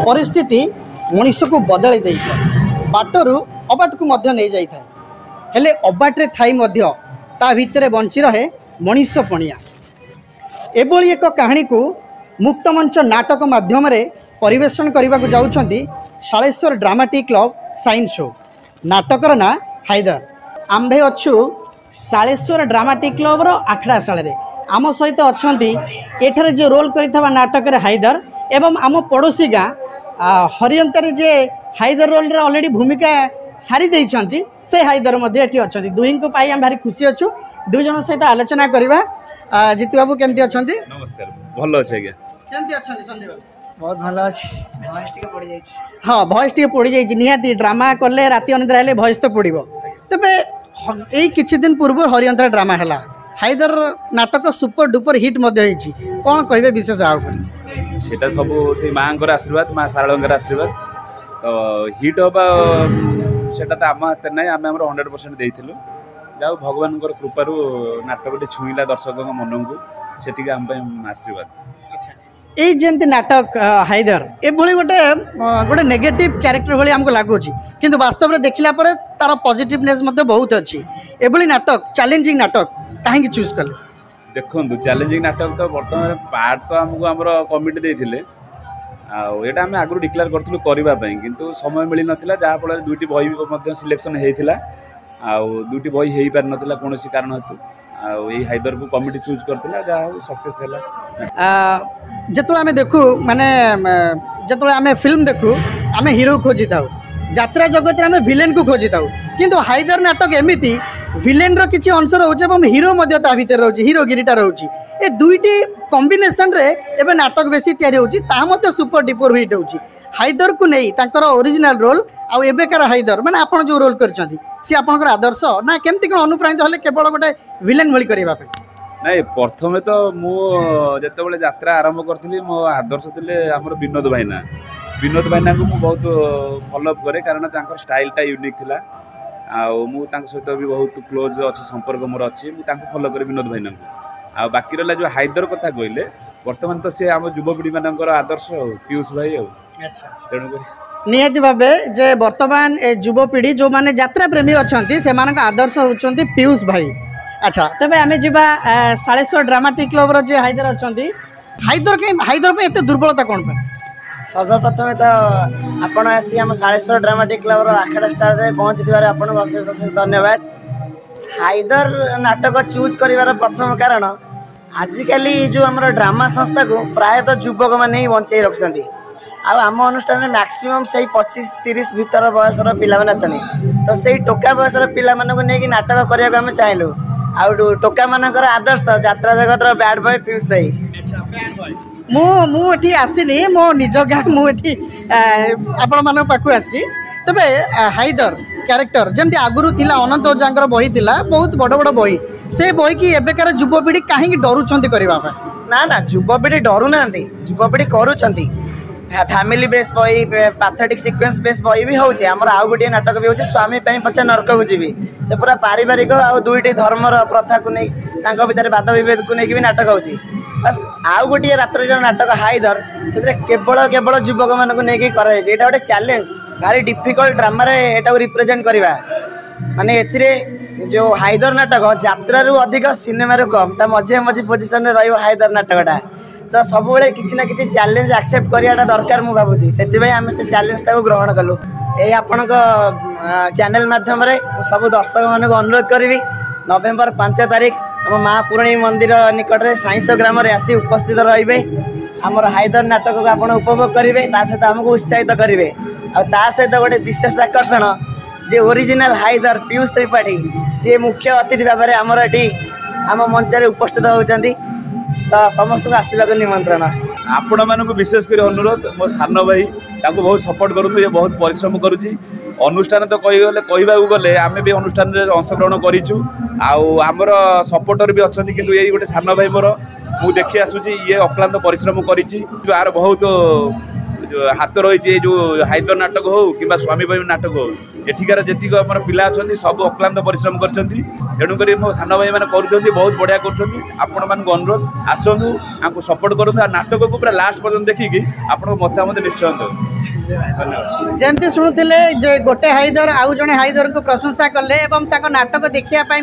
परिस्थिति मनीष को बदल दे बाटरू अबाट को नहीं जाए हेले अबाटे थी ता भितर बंची रहे मनीष पणिया एभली एक कहानी को मुक्त मंच नाटक माध्यम परिवेषण करने को जाउछंती Shaleshwar dramatic club science show नाटकर ना हाइदर आम्भे अच्छु शालेश्वर ड्रामाटिक क्लब रो आखड़ा शाल आम सहित अच्छा एठारे जो रोल करिथबा नाटक हाइदर एवं आम पड़ोसी गाँ हरियंतारे जे हाइदर रोल रे ऑलरेडी भूमिका सारी देइछंती से हाइदर मध्ये एठी अछंती दुहिं को पाई हम भारी खुशी अछु दुई जन सहित आलोचना करबा जीतू बाबू केमती अछंती नमस्कार भलो अछि आज्ञा केमती अछंती संदीप बहुत भलो अछि वॉइस टिके पड़ी जाय छी हां वॉइस टिके पड़ी जाय छी निहाती ड्रामा करले राती अनिद्रा हेले वॉइस तो पड़िबो तबे एई किछि दिन पूर्व हरियंतर ड्रामा हला हाइदर नाटक सुपर डुपर हिट मध्ये होईची कोन कहबे विशेष आउ करी सेटा सब से मांकर आशीर्वाद मां सारळंकर आशीर्वाद तो हिट होबा सेटा त आम हाथ नै आमे हमर 100% देइथिलु जाऊ भगवान कृपारू नाटकटी छुईला दर्शक मन को से आम आशीर्वाद। अच्छा ये जमती नाटक हाइदर ये गोटे गोटे नेगेटिव क्यारेक्टर भाई आमको लगुच किंतु वास्तव में देखला पर तार पॉजिटिवनेस बहुत अच्छी एभली नाटक चैलेंजिंग नाटक कहीं चूज कले देखो चैलेंजिंग नाटक तो बर्तमान पार्ट तो आमको आम कमिटी देते आटा आम आगु डिक्लेयर करूँ करने किंतु समय मिल नाला जहाँफल दुईटी बही सिलेक्शन होता आउ दुईटी बही हो पार नाला कौन कारण हेतु आई हाइदर को कमिटी चूज करथिला जा सक्सेस है जतो आमे देखु माने जतो आमे फिल्म देखु आमे हीरो खोजी थाउ यात्रा जगत आमे विलेन को खोजी थाउ किंतु हाइदर नाटक एमिति विलेन रो किछि अंश रहउछ एवं हीरो मध्ये ता भितर रहउछ हीरो गिरिटा रहउछ ए दुईटी कॉम्बिनेशन रे एबे नाटक बेसी तयारी होउछ ता मध्ये सुपर डुपर हिट होउछ हाइदर को नहीं तांकर ओरिजिनल रोल आउ एबेकार हाइदर माने आपण जो रोल करछंती सी आपनकर आदर्श ना केमती कोन अनुप्राणित होले केवल गोटे विलेन भली करबा पे नहीं प्रथमे तो मु जते बेले यात्रा आरंभ करथिली मो आदर्श थिले हमर विनोद भाईना को मु बहुत फॉलो अप करे कारण तांकर स्टाइलटा यूनिक थिला आ मु तांक सहित भी बहुत क्लोज अछि संपर्क मोर अछि मु तांको फॉलो करे विनोद भाईना को आ बाकी रहला जो हाइदर कथा कहले वर्तमान तो से हम युवपीढ़ी मानकर आदर्श पीयूष भाई अच्छा निहाती भावे जे वर्तमान युवपीढ़ी जो माने यात्रा प्रेमी अछंती से मानक आदर्श होचंती पीयूष भाई। अच्छा तबे आमे जिबा शालेश्वर ड्रामाटिक क्लब रो जे हाइदर अछंती हाइदर पे एते दुर्बलता कोन पे सर्वप्रथम तो आपण आसी हम शालेश्वर ड्रामाटिक क्लब रो आखड़ा स्टार रे पहुंची दिवारे आपण अशेष अशेष धन्यवाद। हाइदर नाटक चूज करिवार प्रथम कारण आजिकली जो हमर ड्रामा संस्था को प्रायतः युवक माने ही बंचाई रखछंती आम अनुष्ठान में मैक्सिमम से 25-30 भीतर बयसर पिला अच्छा तो से टोका बयसर पिला नहीं नाटक करने को चाहलु आउ टोका मानकर आदर्श यात्रा जगत बैड बॉय पीयूष भाई मुझे आसनी मो निज गाँ मुझे आपण मान पाखु आसी तबे हाइदर क्यारेक्टर जमती आगुरी थिला अनंत ओझा बही थिला बहुत बड़ बड़ बही से बही की एबेकार युवपीढ़ी कहीं डरुंच करने ना ना युवपीढ़ी डरू ना युवपीढ़ी करुँच फैमिली बेस बही पैथेटिक सीक्वेंस बेस बही भी होउछि हमर आउ गोटे नाटक भी होउछि स्वामी पई पछा नरक को जीवी से पूरा पारिवारिक आउ दुईटी धर्मर प्रथा को नहीं तांको भीतर वाद विभेद को नहीं भी नाटक होउछि बस आउ गोटे रात्रि जो नाटक हाइदर से केवल केवल युवक मान को नहीं करा जाय एटा गोटे चैलेंज भारी डिफिकल्ट ड्रामा रे एटा को रिप्रेजेंट करबा माने एथिरे जो हाइदर नाटक यात्रा रु अधिक सिनेमा रु कम ता मझे मझे पोजीशन रे रहयो हाइदर नाटकटा तो सब बेले किसी ना किसी चैलेंज एक्सेप्ट करियाटा दरकार मु भाबुची सेति आम से चैलेंज को ग्रहण कलु ए आपण चैनल माध्यम रे सब दर्शक मान को अनुरोध करी नवेम्बर 5 तारिख हम माँ पूर्णी मंदिर निकट में साइंस ग्राम रे आसी उपस्थित रे आमर हाइदर नाटक को आप उपभोग करेंगे सहित आमको उत्साहित करेंगे आ सहित गोटे विशेष आकर्षण जे ओरिजिनल हाइदर पीयूष त्रिपाठी सी मुख्य अतिथि भाव में आमर ये आम मंच उपस्थित होती तो समस्त को आसवाक निमंत्रण आपण मानक विशेषकर अनुरोध मो सान भाई बहुत सपोर्ट करूँ ये बहुत परिश्रम करुँची अनुष्ठान तो कहवाक गले आम भी अनुष्ठान में अंशग्रहण करूँ आमर सपोर्टर भी अच्छा कि यही गोटे सान भाई मोर मुझे देखी आसूँ ये अक्लांत परिश्रम कर बहुत हाथ रही जो हाइदर नाटक हो कि स्वामी भाई नाटक हो एठिकार जी आम पिला अच्छा सब अक्लांत परिश्रम कर तेणुक मो सान भाई मैंने कर बहुत बढ़िया कर अनुरोध आसतु आपको सपोर्ट करूँ नाटक को पूरा लास्ट पर्यटन देखिकी आप मतामत निश्चय दो। जमती शुणुले जे गोटे हाईदर आउ जड़े हाईदर को प्रशंसा कले एवं नाटक देखापी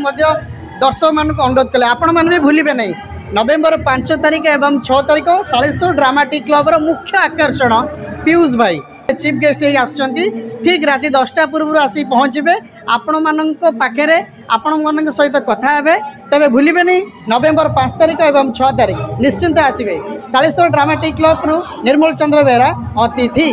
दर्शक मान अनुरोध कले आपण मैंने भी भूलिए नहीं नवेम्बर 5 तारिख एवं 6 तारिख सालेश्वर ड्रामाटिक क्लब मुख्य आकर्षण पीयूष भाई चीफ गेस्ट आसुँच ठीक राति 10टा पूर्व आसी पहुँचे आपण मान पाखे आपण मान सहित कथा हे तेरे भूलिए नहीं नवेम्बर 5 तारिख एवं 6 तारिख निश्चिंत आसवे सालेश्वर ड्रामाटिक क्लब निर्मल चंद्र बेहरा अतिथि।